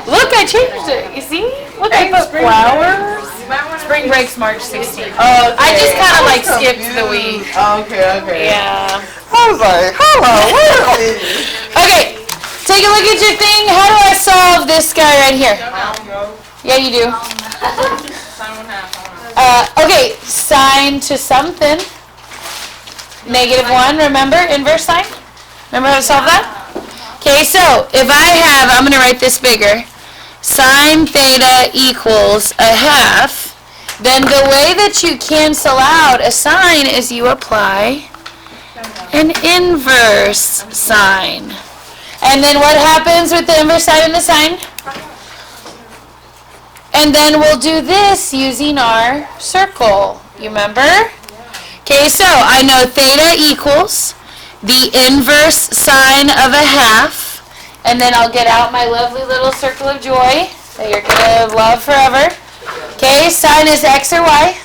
Look, I changed it. You see? Look, I put flowers. Spring break's March 16th. Oh, okay. I just kind of like skipped the week. Okay. Yeah. I was like, hello, wait a minute. Okay, take a look at your thing. How do I solve this guy right here? Yeah, you do. Okay, sine to something. -1, remember? Inverse sine? Remember how to solve that? Okay, so if I have, I'm going to write this bigger, sine theta equals 1/2, then the way that you cancel out a sine is you apply an inverse sine. And then what happens with the inverse sine and the sine? And then we'll do this using our circle. You remember? Okay, so I know theta equals the inverse sine of 1/2, and then I'll get out my lovely little circle of joy that you're going to love forever. Okay, sine is x or y?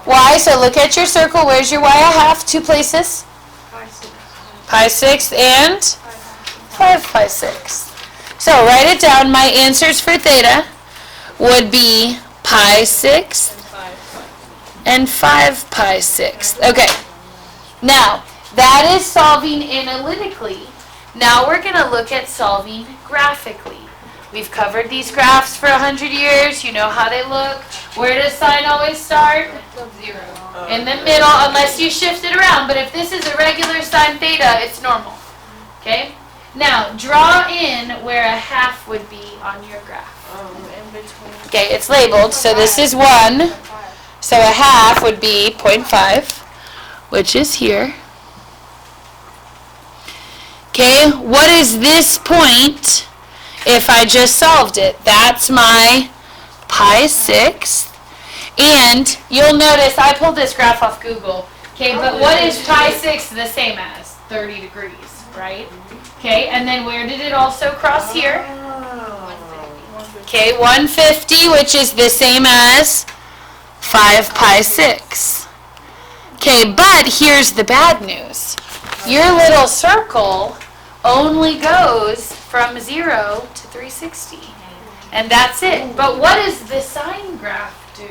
Y, so look at your circle. Where's your y/2? Two places? Pi/6 and 5/6. So write it down. My answers for theta would be pi/6 and 5/6. Okay. Now, that is solving analytically. Now we're going to look at solving graphically. We've covered these graphs for 100 years. You know how they look. Where does sine always start? 0. In the middle, unless you shift it around. But if this is a regular sine theta, it's normal. Okay? Now, draw in where 1/2 would be on your graph. In between. Okay, it's labeled. So this is 1. So 1/2 would be 0.5, which is here. Okay, what is this point if I just solved it? That's my pi/6. And you'll notice I pulled this graph off Google. Okay, but what is pi/6 the same as? 30 degrees, right? Okay, and then where did it also cross here? Okay, 150, which is the same as 5pi/6. Okay, but here's the bad news. Your little circle only goes from 0 to 360. And that's it. But what does the sine graph do?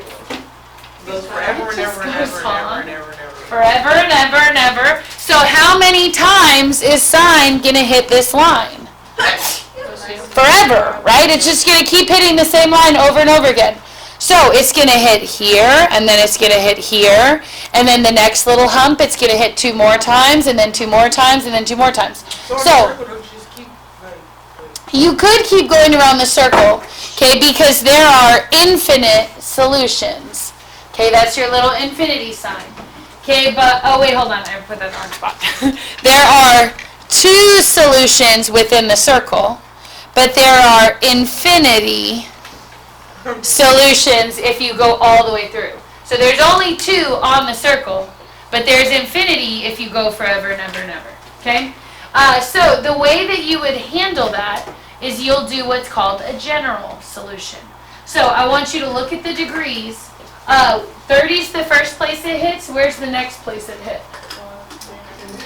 Goes forever and ever and ever and ever and ever. Forever and ever and ever. So how many times is sine going to hit this line? Forever, right? It's just going to keep hitting the same line over and over again. So it's going to hit here, and then it's going to hit here, and then the next little hump, it's going to hit 2 more times, and then 2 more times, and then 2 more times. So you could keep going around the circle, okay, because there are infinite solutions. Okay, that's your little infinity sign. Okay, but, oh wait, hold on, I put that in the wrong spot. There are 2 solutions within the circle, but there are infinity solutions if you go all the way through. So there's only 2 on the circle, but there's infinity if you go forever and ever and ever. Okay? So the way that you would handle that is you'll do what's called a general solution. So I want you to look at the degrees. 30 is the first place it hits. Where's the next place it hit?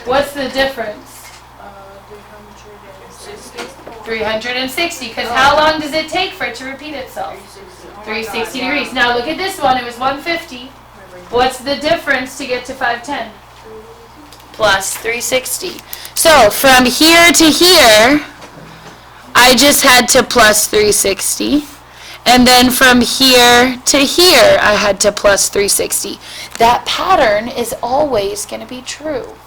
What's the difference? 360, because how long does it take for it to repeat itself? 360 degrees. Now look at this one, it was 150. What's the difference to get to 510? Plus 360. So from here to here, I just had to plus 360. And then from here to here, I had to plus 360. That pattern is always going to be true.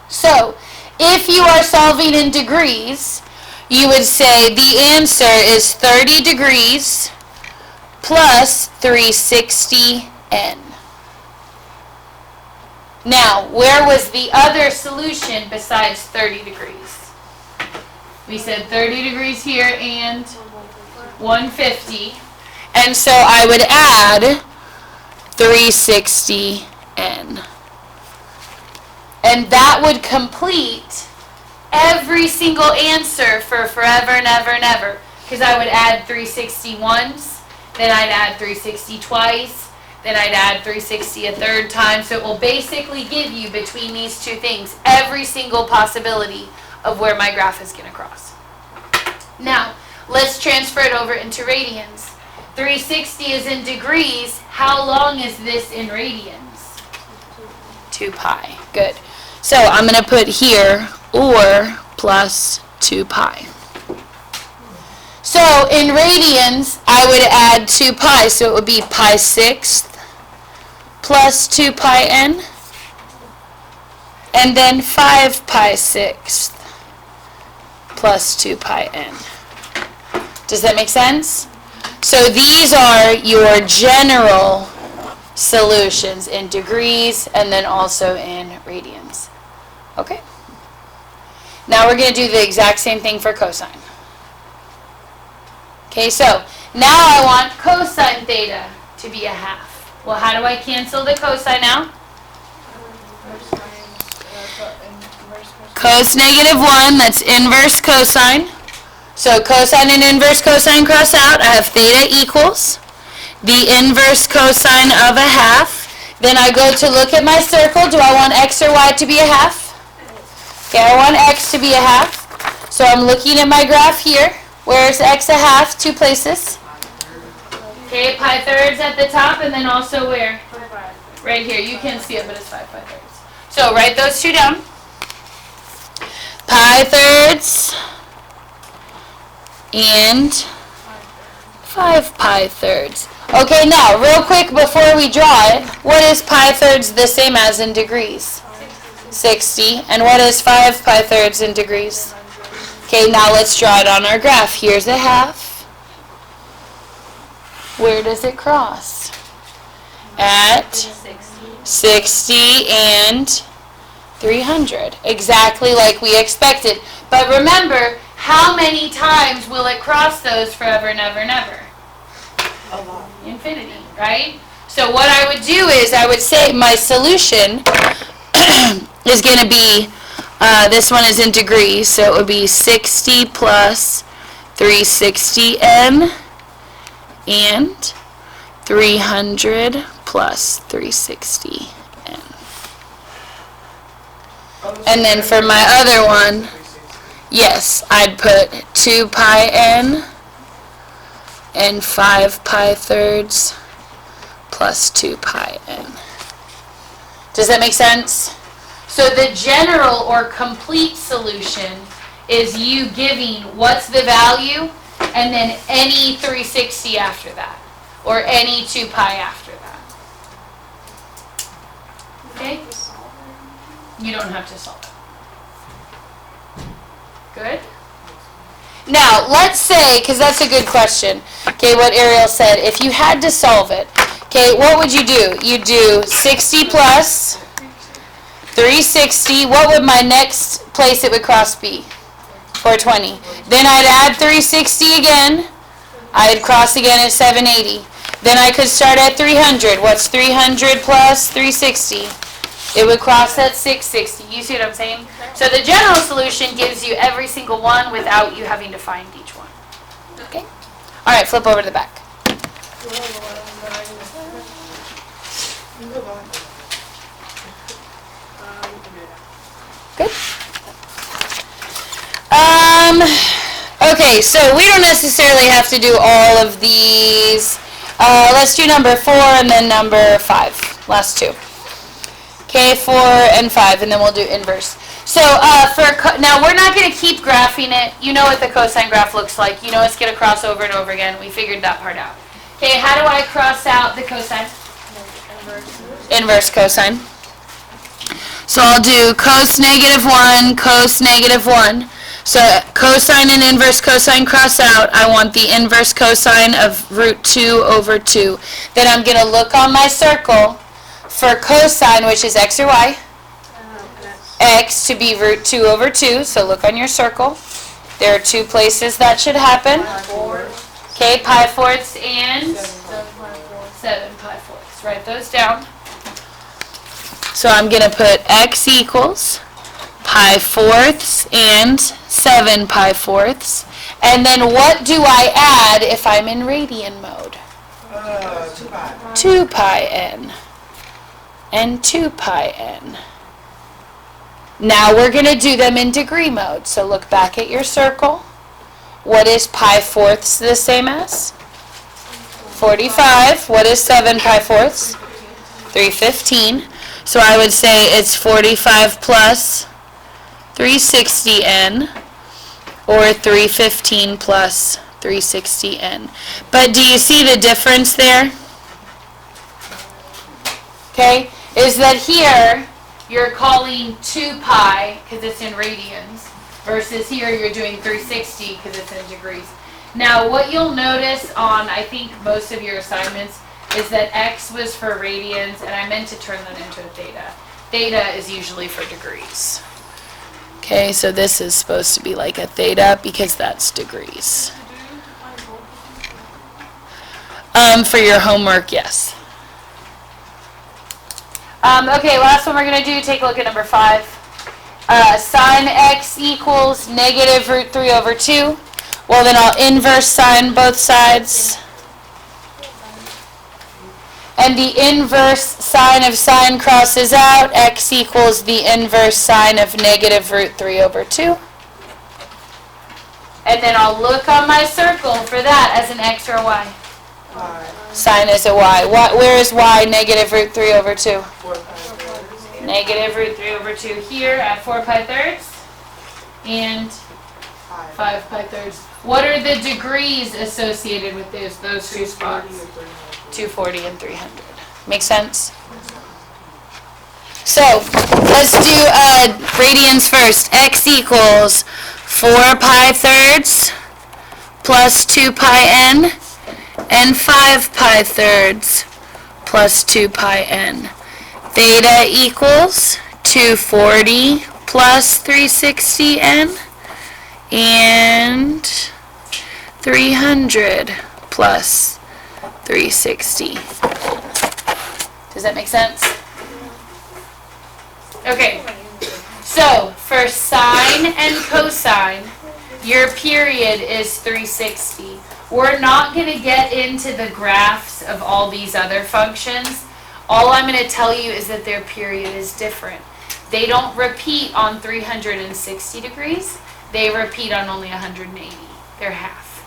So if you are solving in degrees, you would say the answer is 30 degrees plus 360n. Now, where was the other solution besides 30 degrees? We said 30 degrees here and 150. And so I would add 360n. And that would complete every single answer for forever and ever and ever. Because I would add 360 once, then I'd add 360 twice, then I'd add 360 a third time. So it will basically give you, between these 2 things, every single possibility of where my graph is going to cross. Now, let's transfer it over into radians. 360 is in degrees. How long is this in radians? 2 pi. Good. So I'm going to put here or plus 2 pi. So in radians, I would add 2 pi. So it would be pi sixth plus 2 pi n. And then 5 pi sixth plus 2 pi n. Does that make sense? So these are your general solutions in degrees and then also in radians. Okay? Now we're going to do the exact same thing for cosine. Okay, so now I want cosine theta to be a half. Well, how do I cancel the cosine out? Cos negative 1, that's inverse cosine. So cosine and inverse cosine cross out. I have theta equals the inverse cosine of a half. Then I go to look at my circle. Do I want x or y to be a half? Okay, I want x to be a half. So I'm looking at my graph here. Where's x a half? 2 places. Okay, pi thirds at the top, and then also where? Right here. You can't see it, but it's 5 pi thirds. So write those two down. Pi thirds and 5 pi thirds. Okay, now, real quick before we draw it, what is pi thirds the same as in degrees? 60. And what is 5 pi thirds in degrees? Okay, now let's draw it on our graph. Here's a half. Where does it cross? At 60 and 300. Exactly like we expected. But remember, how many times will it cross those forever, never, never? A lot. Infinity, right? So what I would do is I would say my solution is going to be, this one is in degrees, so it would be 60 plus 360n and 300 plus 360n. And then for my other one, yes, I'd put 2 pi n and 5 pi thirds plus 2 pi n. Does that make sense? So the general or complete solution is you giving what's the value and then any 360 after that, or any 2 pi after that. Okay? You don't have to solve it. Good? Now, let's say, because that's a good question, okay, what Ariel said, if you had to solve it, okay, what would you do? You'd do 60 plus 360. What would my next place it would cross be? 420. Then I'd add 360 again. I'd cross again at 780. Then I could start at 300. What's 300 plus 360? It would cross at 660. You see what I'm saying? So the general solution gives you every single one without you having to find each one. Okay? All right, flip over to the back. Good. Okay, so we don't necessarily have to do all of these. Let's do number 4 and then number 5. Last two. Okay, 4 and 5, and then we'll do inverse. So now we're not going to keep graphing it. You know what the cosine graph looks like. You know it's going to cross over and over again. We figured that part out. Okay, how do I cross out the cosine? Inverse cosine. So I'll do cos negative 1, cos negative 1. So cosine and inverse cosine cross out. I want the inverse cosine of root 2 over 2. Then I'm going to look on my circle for cosine, which is x or y. X to be root 2 over 2. So look on your circle. There are 2 places that should happen. Okay, pi fourths and 7 pi fourths. Write those down. So I'm going to put x equals pi fourths and 7 pi fourths. And then what do I add if I'm in radian mode? 2 pi. 2 pi n and 2 pi n. Now we're going to do them in degree mode. So look back at your circle. What what is pi fourths the same as? 45. What is 7 pi fourths? 315. So I would say it's 45 plus 360n, or 315 plus 360n. But do you see the difference there? Okay, is that here you're calling 2 pi because it's in radians, versus here you're doing 360 because it's in degrees. Now what you'll notice on, I think, most of your assignments is that x was for radians, and I meant to turn that into a theta. Theta is usually for degrees. Okay, so this is supposed to be like a theta because that's degrees. For your homework, yes. Okay, last one we're going to do, take a look at number 5. Sine x equals negative root 3 over 2. Well, then I'll inverse sine both sides. And the inverse sine of sine crosses out. X equals the inverse sine of negative root 3 over 2. And then I'll look on my circle for that as an x or a y. Sine is a y. Where is y? Negative root 3 over 2. Negative root 3 over 2 here at 4 pi thirds and 5 pi thirds. What are the degrees associated with those two spots? 240 and 300. Make sense? So, let's do radians first. X equals 4 pi thirds plus 2 pi n and 5 pi thirds plus 2 pi n. Theta equals 240 plus 360n and 300 plus 360. Does that make sense? Okay, so for sine and cosine, your period is 360. We're not going to get into the graphs of all these other functions. All I'm going to tell you is that their period is different. They don't repeat on 360 degrees. They repeat on only 180. They're half.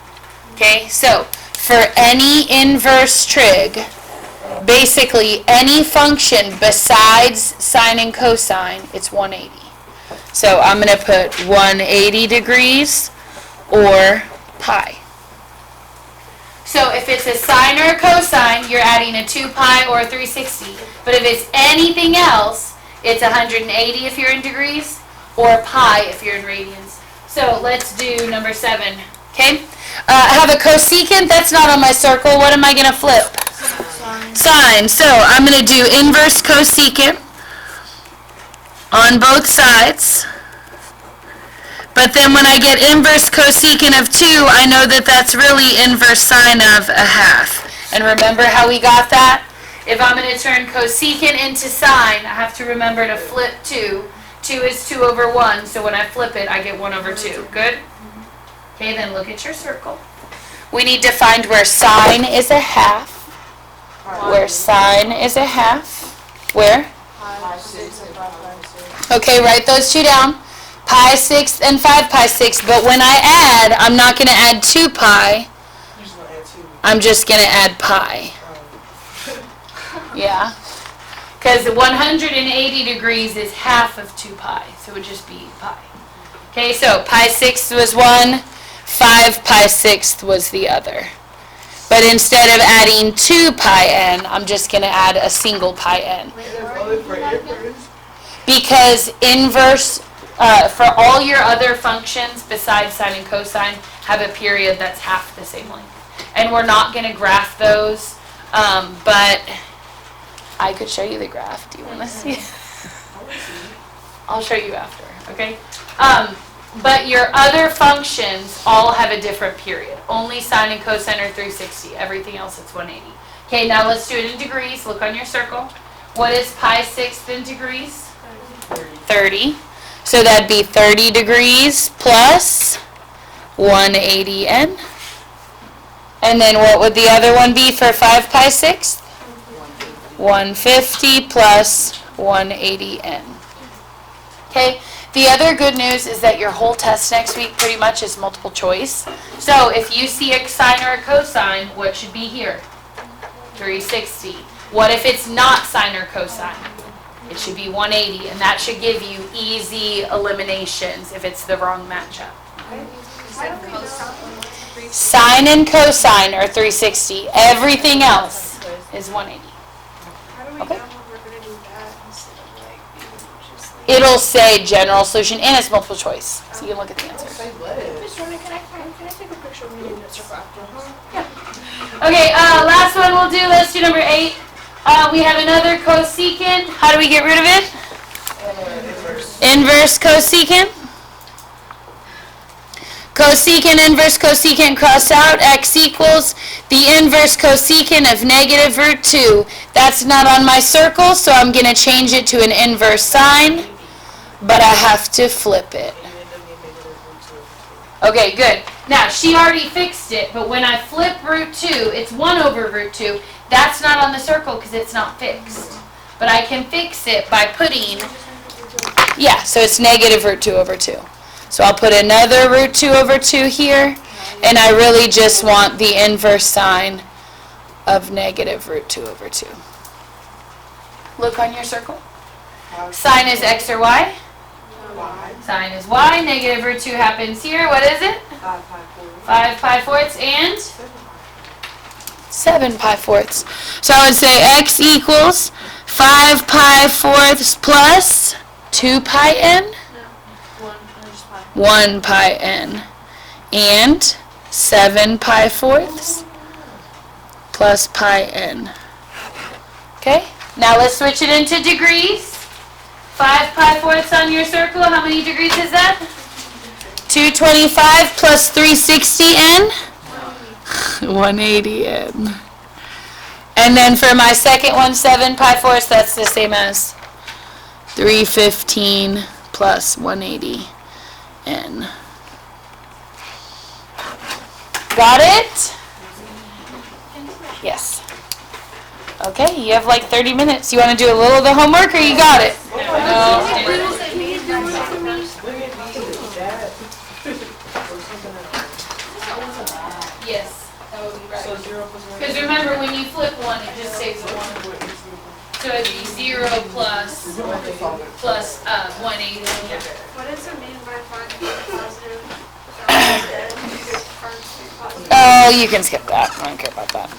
Okay, so for any inverse trig, basically any function besides sine and cosine, it's 180. So I'm going to put 180 degrees or pi. So if it's a sine or a cosine, you're adding a 2 pi or a 360. But if it's anything else, it's 180 if you're in degrees, or pi if you're in radians. So let's do number 7. Okay? I have a cosecant. That's not on my circle. What am I going to flip? Sine. So I'm going to do inverse cosecant on both sides. But then when I get inverse cosecant of 2, I know that that's really inverse sine of a half. And remember how we got that? If I'm going to turn cosecant into sine, I have to remember to flip 2. 2 is 2 over 1, so when I flip it, I get 1 over 2. Good? Okay, then look at your circle. We need to find where sine is a half. Where sine is a half. Where? Okay, write those two down. Pi 6 and 5 pi 6, but when I add, I'm not going to add 2 pi. I'm just going to add pi. Yeah. Because 180 degrees is half of 2 pi, so it would just be pi. Okay, so pi 6 was one, 5 pi 6 was the other. But instead of adding 2 pi n, I'm just going to add a single pi n. Because inverse, for all your other functions besides sine and cosine, have a period that's half the same length. And we're not going to graph those, but I could show you the graph. Do you want to see it? I'll show you after, okay? But your other functions all have a different period. Only sine and cosine are 360. Everything else it's 180. Okay, now let's do it in degrees. Look on your circle. What is pi 6 in degrees? 30. So that'd be 30 degrees plus 180n. And then what would the other one be for 5 pi 6? 150 plus 180n. Okay, The other good news is that your whole test next week pretty much is multiple choice. So if you see a sine or a cosine, what should be here? 360. What if it's not sine or cosine? It should be 180, and that should give you easy eliminations if it's the wrong matchup. Sine and cosine are 360. Everything else is 180. Okay. It'll say general solution and it's multiple choice, so you can look at the answer. Can I take a picture of me in the circle after? Okay, last one we'll do. Let's do number 8. We have another cosecant. How do we get rid of it? Inverse cosecant. Cosecant, inverse cosecant cross out. X equals the inverse cosecant of negative root 2. That's not on my circle, so I'm going to change it to an inverse sign, but I have to flip it. Okay, good. Now, she already fixed it, but when I flip root 2, it's 1 over root 2. That's not on the circle because it's not fixed. But I can fix it by putting, so it's negative root 2 over 2. So I'll put another root 2 over 2 here, and I really just want the inverse sign of negative root 2 over 2. Look on your circle. Sine is x or y? Sine is y. Negative root 2 happens here. What is it? 5 pi fourths and 7 pi fourths. So I would say x equals 5 pi fourths plus 2 pi n? 1 pi n. And 7 pi fourths plus pi n. Okay? Now let's switch it into degrees. 5 pi fourths on your circle. How many degrees is that? 225 plus 360 n? 180 n. And then for my second one, 7 pi fourths, that's the same as 315 plus 180 n. Got it? Yes. Okay, you have like 30 minutes. You want to do a little of the homework or you got it? Yes, that would be right. Because remember, when you flip one, it just saves a 1. So it'd be 0 plus 180. Yeah. What does it mean by finding positive? Oh, you can skip that. I don't care about that.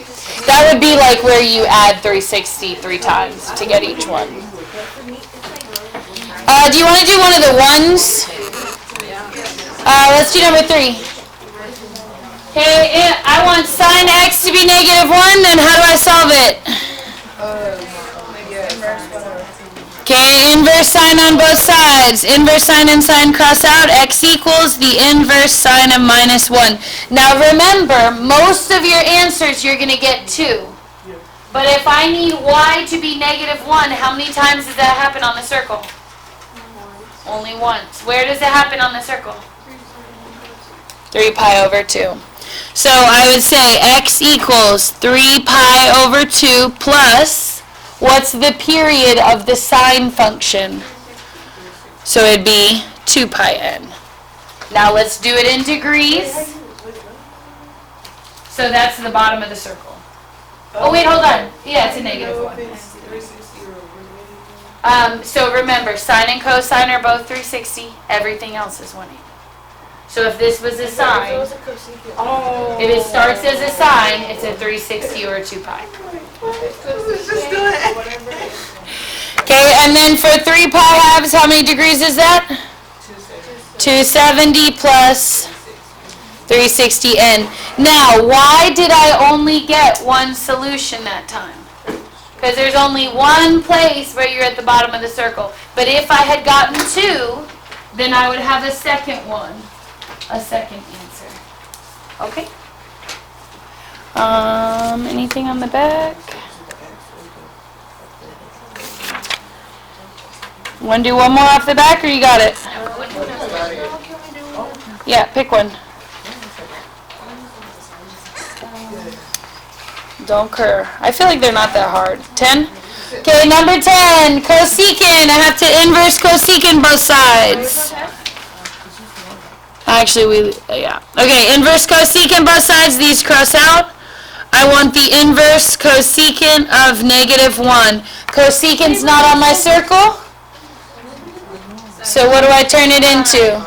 That would be like where you add 360 3 times to get each one. Do you want to do one of the ones? Let's do number 3. Okay, I want sine x to be negative 1, then how do I solve it? Okay, inverse sine on both sides. Inverse sine and sine cross out. X equals the inverse sine of minus 1. Now remember, most of your answers you're going to get 2. But if I need y to be negative 1, how many times does that happen on the circle? Only once. Where does it happen on the circle? 3 pi over 2. So I would say x equals 3 pi over 2 plus, what's the period of the sine function? So it'd be 2 pi n. Now let's do it in degrees. So that's the bottom of the circle. Oh wait, hold on. Yeah, it's a negative 1. So remember, sine and cosine are both 360. Everything else is 180. So if this was a sine, if it starts as a sine, it's a 360 or a 2 pi. Okay, and then for 3 pi halves, how many degrees is that? 270 plus 360 n. Now, why did I only get one solution that time? Because there's only one place where you're at the bottom of the circle. But if I had gotten 2, then I would have a second one. A second answer. Okay. Anything on the back? Want to do one more off the back, or you got it? Yeah, pick one. Don't curve. I feel like they're not that hard. 10? Okay, number 10, cosecant. I have to inverse cosecant both sides. Actually, Okay, inverse cosecant both sides. These cross out. I want the inverse cosecant of -1. Cosecant's not on my circle. So what do I turn it into?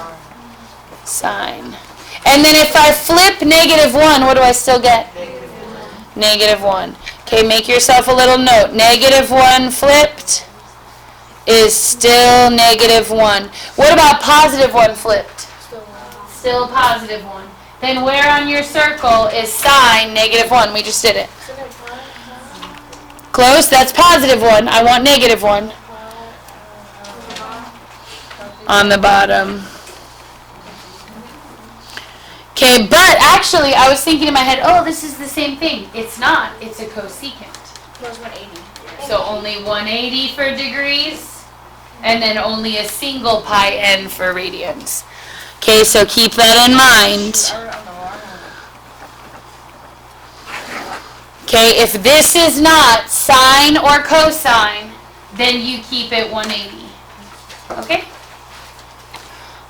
Sine. And then if I flip -1, what do I still get? -1. Okay, make yourself a little note. -1 flipped is still -1. What about +1 flipped? Still +1. Then where on your circle is sine -1? We just did it. Close, that's +1. I want -1. On the bottom. Okay, but actually I was thinking in my head, oh, this is the same thing. It's not. It's a cosecant. Plus 180. So only 180 for degrees, and then only a single pi n for radians. Okay, so keep that in mind. Okay, if this is not sine or cosine, then you keep it 180. Okay?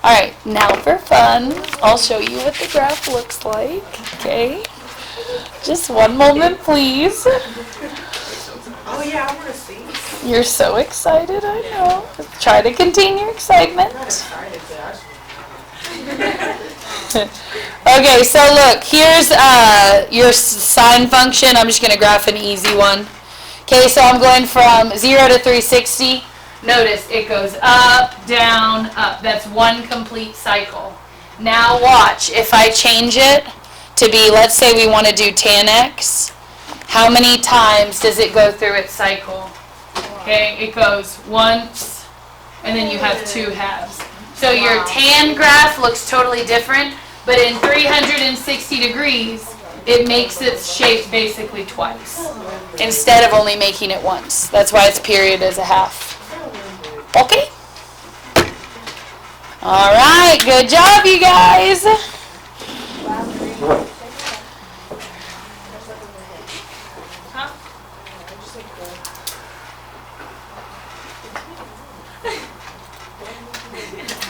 Alright, now for fun, I'll show you what the graph looks like. Okay? Just one moment, please. Oh yeah, I want to see. You're so excited, I know. Try to contain your excitement. Okay, so look, here's your sine function. I'm just going to graph an easy one. Okay, so I'm going from 0 to 360. Notice it goes up, down, up. That's one complete cycle. Now watch, if I change it to be, let's say we want to do tan x, how many times does it go through its cycle? Okay, it goes once, and then you have 2 halves. So your tan graph looks totally different, but in 360 degrees, it makes its shape basically twice, instead of only making it once. That's why its period is a half. Okay? Alright, good job, you guys.